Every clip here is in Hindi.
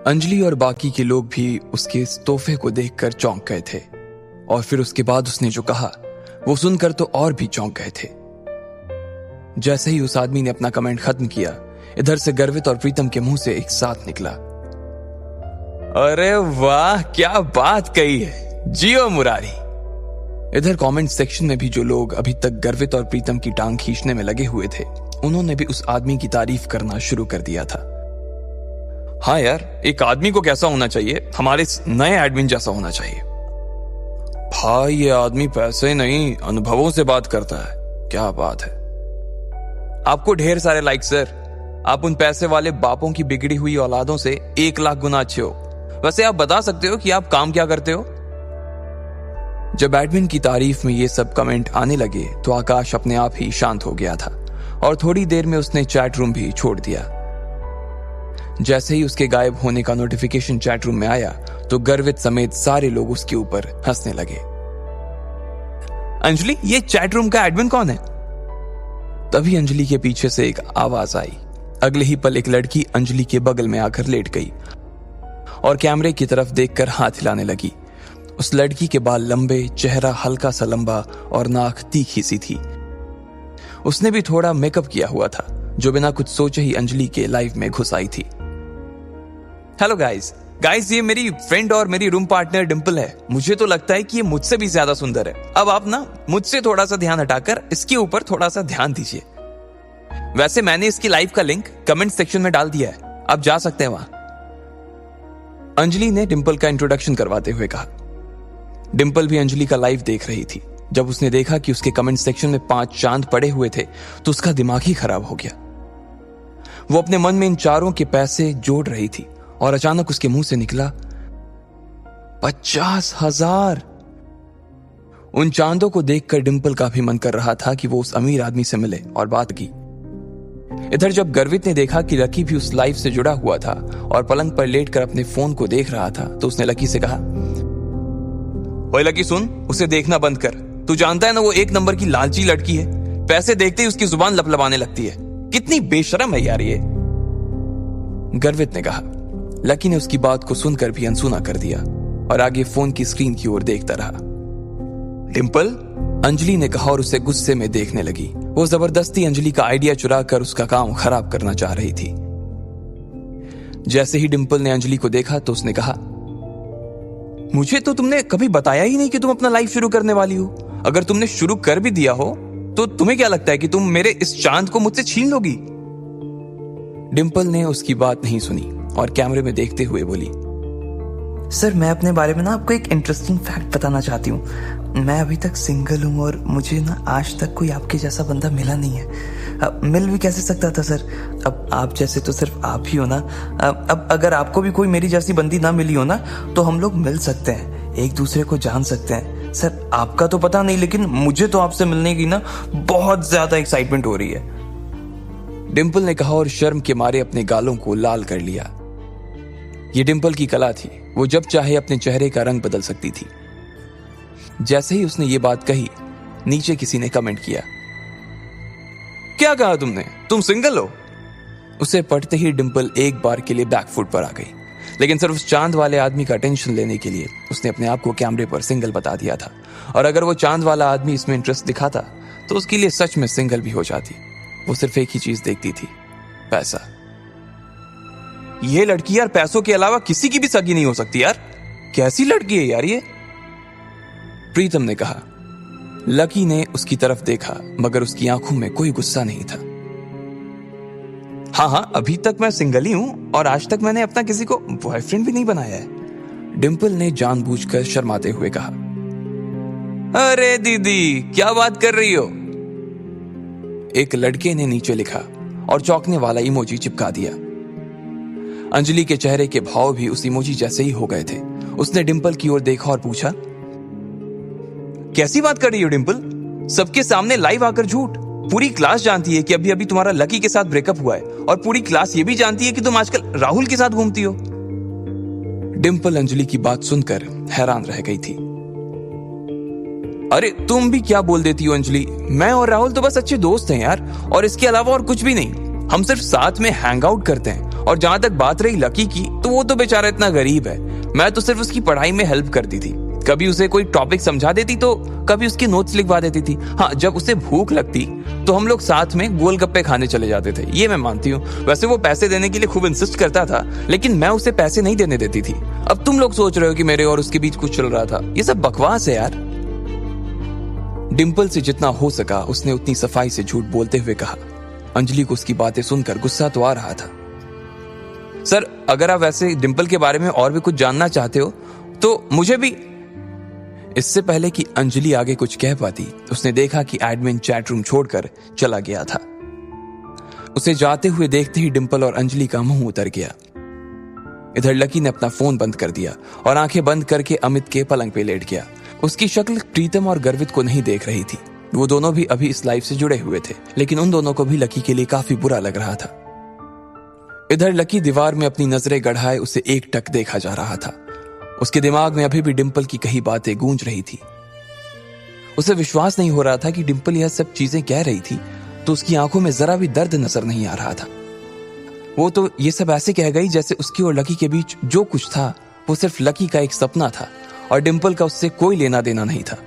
अंजलि और बाकी के लोग भी उसके इस तोहफे को देखकर चौंक गए थे और फिर उसके बाद उसने जो कहा वो सुनकर तो और भी चौंक गए थे। जैसे ही उस आदमी ने अपना कमेंट खत्म किया, इधर से गर्वित और प्रीतम के मुंह से एक साथ निकला, अरे वाह क्या बात कही है, जियो मुरारी। इधर कमेंट सेक्शन में भी जो लोग अभी तक गर्वित और प्रीतम की टांग खींचने में लगे हुए थे, उन्होंने भी उस आदमी की तारीफ करना शुरू कर दिया था। हाँ यार, एक आदमी को कैसा होना चाहिए, हमारे नए एडमिन जैसा होना चाहिए। भाई ये आदमी पैसे नहीं अनुभवों से बात करता है, क्या बात है। आपको ढेर सारे लाइक सर, आप उन पैसे वाले बापों की बिगड़ी हुई औलादों से 1 लाख गुना अच्छे हो। वैसे आप बता सकते हो कि आप काम क्या करते हो? जब एडमिन की तारीफ में ये सब कमेंट आने लगे तो आकाश अपने आप ही शांत हो गया था और थोड़ी देर में उसने चैट रूम भी छोड़ दिया। जैसे ही उसके गायब होने का नोटिफिकेशन चैट रूम में आया तो गर्वित समेत सारे लोग उसके ऊपर हंसने लगे। अंजलि, ये चैट रूम का एडमिन कौन है? तभी अंजलि के पीछे से एक आवाज आई। अगले ही पल एक लड़की अंजलि के बगल में आकर लेट गई और कैमरे की तरफ देखकर हाथ हिलाने लगी। उस लड़की के बाल लंबे, चेहरा हल्का सा लंबा और नाक तीखी सी थी। उसने भी थोड़ा मेकअप किया हुआ था, जो बिना कुछ सोचे ही अंजलि के लाइफ में घुस आई थी। हेलो गाइस, ये मेरी फ्रेंड और मेरी रूम पार्टनर डिंपल है। मुझे तो लगता है कि ये मुझसे भी ज्यादा सुंदर है। अब आप ना मुझसे थोड़ा सा ध्यान हटाकर इसके ऊपर थोड़ा सा ध्यान दीजिए। वैसे मैंने इसकी लाइव का लिंक कमेंट सेक्शन में डाल दिया है, आप जा सकते हैं वहां। अंजलि ने डिंपल का इंट्रोडक्शन करवाते हुए कहा। डिंपल भी अंजलि का लाइव देख रही थी। जब उसने देखा कि उसके कमेंट सेक्शन में 5 चांद पड़े हुए थे तो उसका दिमाग ही खराब हो गया। वो अपने मन में इन चारों के पैसे जोड़ रही थी और अचानक उसके मुंह से निकला 50,000। उन चांदों को देखकर डिंपल का भी मन कर रहा था कि वो उस अमीर आदमी से मिले और बात की। इधर जब गर्वित ने देखा कि लकी भी उस लाइव से जुड़ा हुआ था और पलंग पर लेटकर अपने फोन को देख रहा था तो उसने लकी से कहा, ओए लकी सुन, उसे देखना बंद कर। तू जानता है ना वो 1 नंबर की लालची लड़की है। पैसे देखते ही उसकी जुबान लपलपाने लगती है। कितनी बेशरम है यार ये, गर्वित ने कहा। लकी ने उसकी बात को सुनकर भी अनसुना कर दिया और आगे फोन की स्क्रीन की ओर देखता रहा। डिंपल, अंजलि ने कहा और उसे गुस्से में देखने लगी। वो जबरदस्ती अंजलि का आइडिया चुरा कर उसका काम खराब करना चाह रही थी। जैसे ही डिंपल ने अंजलि को देखा तो उसने कहा, मुझे तो तुमने कभी बताया ही नहीं कि तुम अपना लाइफ शुरू करने वाली हो। अगर तुमने शुरू कर भी दिया हो तो तुम्हें क्या लगता है कि तुम मेरे इस चांद को मुझसे छीन लोगी? डिंपल ने उसकी बात नहीं सुनी और कैमरे में देखते हुए बोली, सर मैं अपने बारे में ना आपको एक इंटरेस्टिंग फैक्ट बताना चाहती हूँ। मैं अभी तक सिंगल हूँ और मुझे ना आज तक कोई आपके जैसा बंदा मिला नहीं है। अब मिल भी कैसे सकता था सर? अब आप जैसे तो सिर्फ आप ही हो ना। अब अगर आपको भी कोई मेरी जैसी बंदी ना मिली हो ना तो हम लोग मिल सकते हैं, एक दूसरे को जान सकते हैं। सर आपका तो पता नहीं, लेकिन मुझे तो आपसे मिलने की ना बहुत ज्यादा एक्साइटमेंट हो रही है, डिंपल ने कहा और शर्म के मारे अपने गालों को लाल कर लिया। ये डिंपल की कला थी, वो जब चाहे अपने चेहरे का रंग बदल सकती थी। जैसे ही उसने ये बात कही, नीचे किसी ने कमेंट किया, क्या कहा तुमने, तुम सिंगल हो? उसे पढ़ते ही डिंपल एक बार के लिए बैकफुट पर आ गई, लेकिन सिर्फ उस चांद वाले आदमी का अटेंशन लेने के लिए उसने अपने आप को कैमरे पर सिंगल बता दिया था। और अगर वो चांद वाला आदमी इसमें इंटरेस्ट दिखाता तो उसके लिए सच में सिंगल भी हो जाती। वो सिर्फ एक ही चीज देखती थी, पैसा। ये लड़की यार पैसों के अलावा किसी की भी सगी नहीं हो सकती यार। कैसी लड़की है यार ये, प्रीतम ने कहा। लकी ने उसकी तरफ देखा मगर उसकी आंखों में कोई गुस्सा नहीं था। हाँ, अभी तक मैं सिंगल ही हूं और आज तक मैंने अपना किसी को बॉयफ्रेंड भी नहीं बनाया है, डिंपल ने जानबूझकर शर्माते हुए कहा। अरे दीदी क्या बात कर रही हो, एक लड़के ने नीचे लिखा और चौंकने वाला इमोजी चिपका दिया। अंजलि के चेहरे के भाव भी उस इमोजी जैसे ही हो गए थे। उसने डिंपल की ओर देखा और पूछा, कैसी बात कर रही हो डिंपल? सबके सामने लाइव आकर झूठ। पूरी क्लास जानती है कि अभी अभी तुम्हारा लकी के साथ ब्रेकअप हुआ है और पूरी क्लास ये भी जानती है कि तुम आजकल राहुल के साथ घूमती हो। डिंपल अंजलि की बात सुनकर हैरान रह गई थी। अरे तुम भी क्या बोल देती हो अंजलि, मैं और राहुल तो बस अच्छे दोस्त हैं यार, और इसके अलावा और कुछ भी नहीं। हम सिर्फ साथ में हैंग आउट करते हैं और जहां तक बात रही लकी की, तो वो तो बेचारा इतना गरीब है, मैं तो सिर्फ उसकी पढ़ाई में हेल्प करती थी। कभी उसे कोई टॉपिक समझा देती तो कभी उसकी नोट्स लिखवा देती थी। हाँ, जब उसे भूख लगती तो हम लोग साथ में गोलगप्पे खाने चले जाते थे, ये मैं मानती हूँ। वैसे वो पैसे देने के लिए खूब इंसिस्ट करता था, लेकिन मैं उसे पैसे नहीं देने देती थी। अब तुम लोग सोच रहे हो कि मेरे और उसके बीच कुछ चल रहा था, ये सब बकवास है यार। डिंपल से जितना हो सका उसने उतनी सफाई से झूठ बोलते हुए कहा। अंजलि को उसकी बातें सुनकर गुस्सा तो आ रहा था। सर, अगर आप वैसे डिंपल के बारे में और भी कुछ जानना चाहते हो तो मुझे भी। इससे पहले कि अंजलि आगे कुछ कह पाती, उसने देखा कि एडमिन चैट रूम छोड़कर चला गया था। उसे जाते हुए देखते ही डिंपल और अंजलि का मुंह उतर गया। इधर लकी ने अपना फोन बंद कर दिया और आंखें बंद करके अमित के पलंग पे लेट गया। उसकी शक्ल प्रीतम और गर्वित को नहीं देख रही थी। वो दोनों भी अभी इस लाइफ से जुड़े हुए थे, लेकिन उन दोनों को भी लकी के लिए काफी बुरा लग रहा था। इधर लकी दीवार में अपनी नजरें गड़ाए उसे एकटक देखा जा रहा था। उसके दिमाग में अभी भी डिंपल की कही बातें गूंज रही थी। उसे विश्वास नहीं हो रहा था कि डिंपल यह सब चीजें कह रही थी तो उसकी आंखों में जरा भी दर्द नजर नहीं आ रहा था। वो तो ये सब ऐसे कह गई जैसे उसकी और लकी के बीच जो कुछ था वो सिर्फ लकी का एक सपना था और डिंपल का उससे कोई लेना देना नहीं था।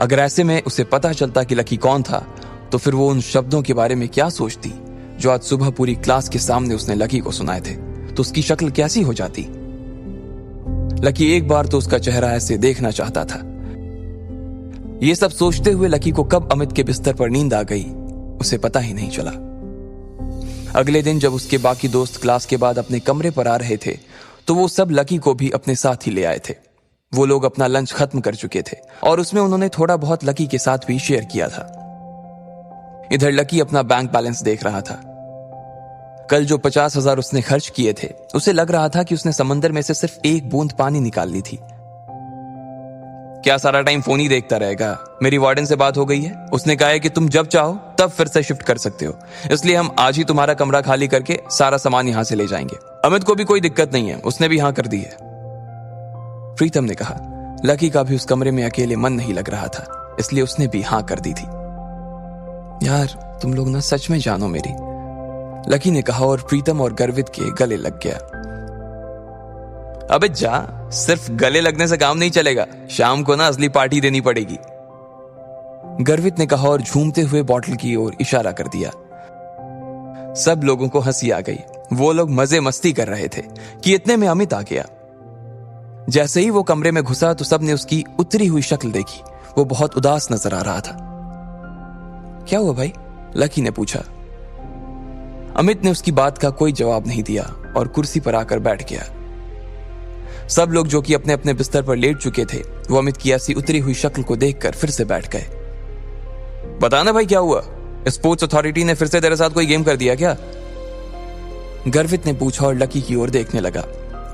अगर ऐसे में उसे पता चलता कि लकी कौन था तो फिर वो उन शब्दों के बारे में क्या सोचती जो आज सुबह पूरी क्लास के सामने उसने लकी को सुनाए थे, तो उसकी शक्ल कैसी हो जाती। लकी एक बार तो उसका चेहरा ऐसे देखना चाहता था। ये सब सोचते हुए लकी को कब अमित के बिस्तर पर नींद आ गई उसे पता ही नहीं चला। अगले दिन जब उसके बाकी दोस्त क्लास के बाद अपने कमरे पर आ रहे थे तो वो सब लकी को भी अपने साथ ही ले आए थे। वो लोग अपना लंच खत्म कर चुके थे और उसमें उन्होंने थोड़ा बहुत लकी के साथ भी शेयर किया था। इधर लकी अपना बैंक बैलेंस देख रहा था। कल जो 50,000 उसने खर्च किए थे उसे लग रहा था कि उसने समंदर में से सिर्फ एक बूंद पानी निकाल ली थी। क्या सारा टाइम फोन ही देखता रहेगा? मेरी वार्डन से बात हो गई है, उसने कहा है कि तुम जब चाहो तब फिर से शिफ्ट कर सकते हो, इसलिए हम आज ही तुम्हारा कमरा खाली करके सारा सामान यहां से ले जाएंगे। अमित को भी कोई दिक्कत नहीं है, उसने भी हाँ कर दी है, प्रीतम ने कहा। लकी का भी उस कमरे में अकेले मन नहीं लग रहा था, इसलिए उसने भी हाँ कर दी थी। यार तुम लोग ना सच में जानो मेरी, लकी ने कहा और प्रीतम और गर्वित के गले लग गया। अबे जा, सिर्फ गले लगने से काम नहीं चलेगा, शाम को ना असली पार्टी देनी पड़ेगी, गर्वित ने कहा और झूमते हुए बॉटल की ओर इशारा कर दिया। सब लोगों को हंसी आ गई। वो लोग मजे मस्ती कर रहे थे कि इतने में अमित आ गया। जैसे ही वो कमरे में घुसा तो सबने उसकी उतरी हुई शक्ल देखी। वो बहुत उदास नजर आ रहा था। क्या हुआ भाई? लकी ने पूछा। अमित ने उसकी बात का कोई जवाब नहीं दिया और कुर्सी पर आकर बैठ गया। सब लोग जो कि अपने अपने बिस्तर पर लेट चुके थे वो अमित की ऐसी उतरी हुई शक्ल को देखकर फिर से बैठ गए। बताना भाई क्या हुआ? स्पोर्ट्स अथॉरिटी ने फिर से तेरे साथ कोई गेम कर दिया क्या? गर्वित ने पूछा और लकी की ओर देखने लगा।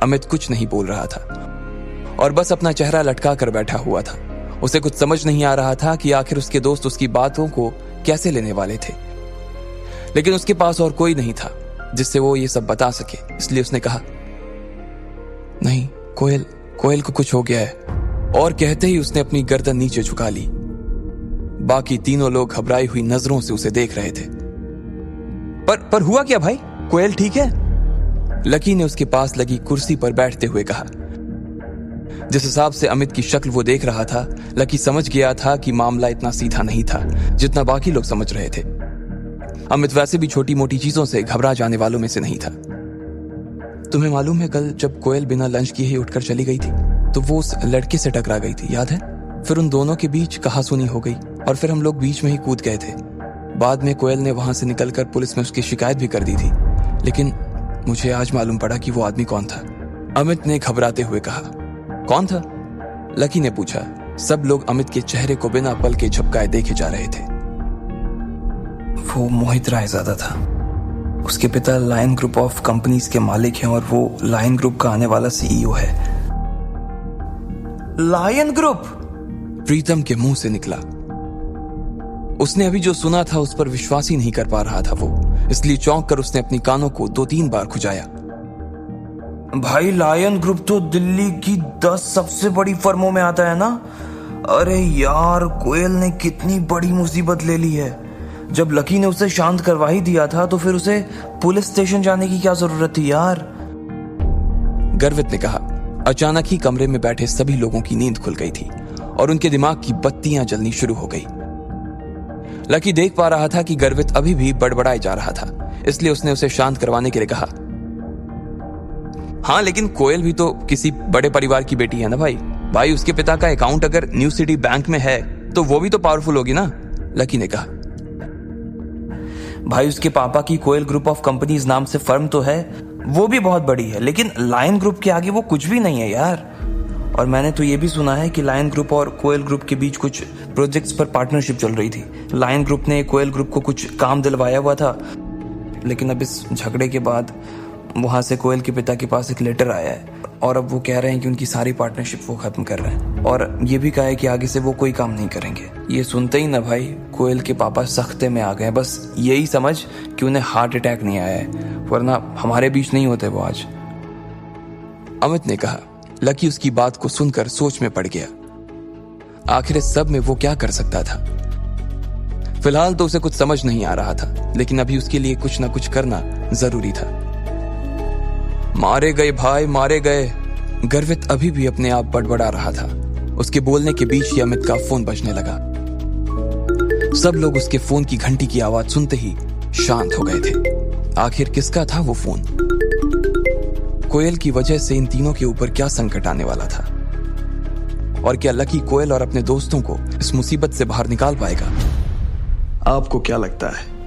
अमित कुछ नहीं बोल रहा था और बस अपना चेहरा लटका कर बैठा हुआ था। उसे कुछ समझ नहीं आ रहा था कि आखिर उसके दोस्त उसकी बातों को कैसे लेने वाले थे, लेकिन उसके पास और कोई नहीं था जिससे वो ये सब बता सके, इसलिए उसने कहा, नहीं कोयल को कुछ हो गया है, और कहते ही उसने अपनी गर्दन नीचे झुका ली। बाकी तीनों लोग घबराई हुई नजरों से उसे देख रहे थे। पर हुआ क्या भाई? कोयल ठीक है? लकी ने उसके पास लगी कुर्सी पर बैठते हुए कहा। जिस हिसाब से अमित की शक्ल वो देख रहा था, लकी समझ गया था कि मामला इतना सीधा नहीं था जितना बाकी लोग समझ रहे थे। अमित वैसे भी छोटी मोटी चीजों से घबरा जाने वालों में से नहीं था। तुम्हें मालूम है कल जब कोयल बिना लंच किए ही उठकर चली गई थी तो वो उस लड़के से टकरा गई थी, याद है? फिर उन दोनों के बीच कहासुनी हो गई और फिर हम लोग बीच में ही कूद गए थे। बाद में कोयल ने वहां से निकलकर पुलिस में उसकी शिकायत भी कर दी थी, लेकिन मुझे आज मालूम पड़ा कि वो आदमी कौन था। अमित ने घबराते हुए कहा। कौन था? लकी ने पूछा। सब लोग अमित के चेहरे को बिना पल के झपकाए देखे जा रहे थे। वो मोहित रायजादा था। उसके पिता लायन ग्रुप ऑफ कंपनीज के मालिक हैं और वो लायन ग्रुप का आने वाला सीईओ है। Lion group? प्रीतम के मुंह से निकला। उसने अभी जो सुना था उस पर विश्वास ही नहीं कर पा रहा था वो, इसलिए चौंक कर उसने अपनी कानों को 2-3 बार खुजाया। भाई लायन ग्रुप तो दिल्ली की 10 सबसे बड़ी फर्मों में आता है ना। अरे यार, कोयल ने कितनी बड़ी मुसीबत ले ली है। जब लकी ने उसे शांत करवा ही दिया था तो फिर उसे पुलिस स्टेशन जाने की क्या जरूरत थी यार? गर्वित ने कहा। अचानक ही कमरे में बैठे सभी लोगों की नींद खुल गई थी और उनके दिमाग की बत्तियां जलनी शुरू हो गई। लकी देख पा रहा था कि गर्वित अभी भी बड़बड़ाए जा रहा था, इसलिए उसने उसे शांत करवाने के लिए कहा, हाँ लेकिन कोयल भी तो किसी बड़े परिवार की बेटी है ना भाई उसके पिता का अकाउंट अगर न्यू सिटी बैंक में है तो वो भी तो पावरफुल होगी ना, लकी ने कहा। भाई उसके पापा की कोयल ग्रुप ऑफ कंपनीज नाम से फर्म तो है, वो भी बहुत बड़ी है, लेकिन लायन ग्रुप के आगे वो कुछ भी नहीं है यार। और मैंने तो ये भी सुना है कि लायन ग्रुप और कोयल ग्रुप के बीच कुछ प्रोजेक्ट्स पर पार्टनरशिप चल रही थी। लायन ग्रुप ने कोयल ग्रुप को कुछ काम दिलवाया हुआ था, लेकिन अब इस झगड़े के बाद वहां से कोयल के पिता के पास एक लेटर आया है और अब वो कह रहे हैं कि उनकी सारी पार्टनरशिप वो खत्म कर रहे हैं और ये भी कहा है कि आगे से वो कोई काम नहीं करेंगे। ये सुनते ही ना भाई कोयल के पापा सख्ते में आ गए। बस यही समझ कि उन्हें हार्ट अटैक नहीं आया है, वरना हमारे बीच नहीं होते वो आज, अमित ने कहा। लकी उसकी बात को सुनकर सोच में पड़ गया। आखिर इस सब में वो क्या कर सकता था? फिलहाल तो उसे कुछ समझ नहीं आ रहा था, लेकिन अभी उसके लिए कुछ ना कुछ करना जरूरी था। मारे गए भाई, मारे गए। गर्वित अभी भी अपने आप बड़बड़ा रहा था। उसके बोलने के बीच ही अमित का फोन बजने लगा। सब लोग उसके फोन की घंटी की आवाज सुनते ही शांत हो गए थे। आखिर किसका था वो फोन? कोयल की वजह से इन तीनों के ऊपर क्या संकट आने वाला था? और क्या लकी कोयल और अपने दोस्तों को इस मुसीबत से बाहर निकाल पाएगा? आपको क्या लगता है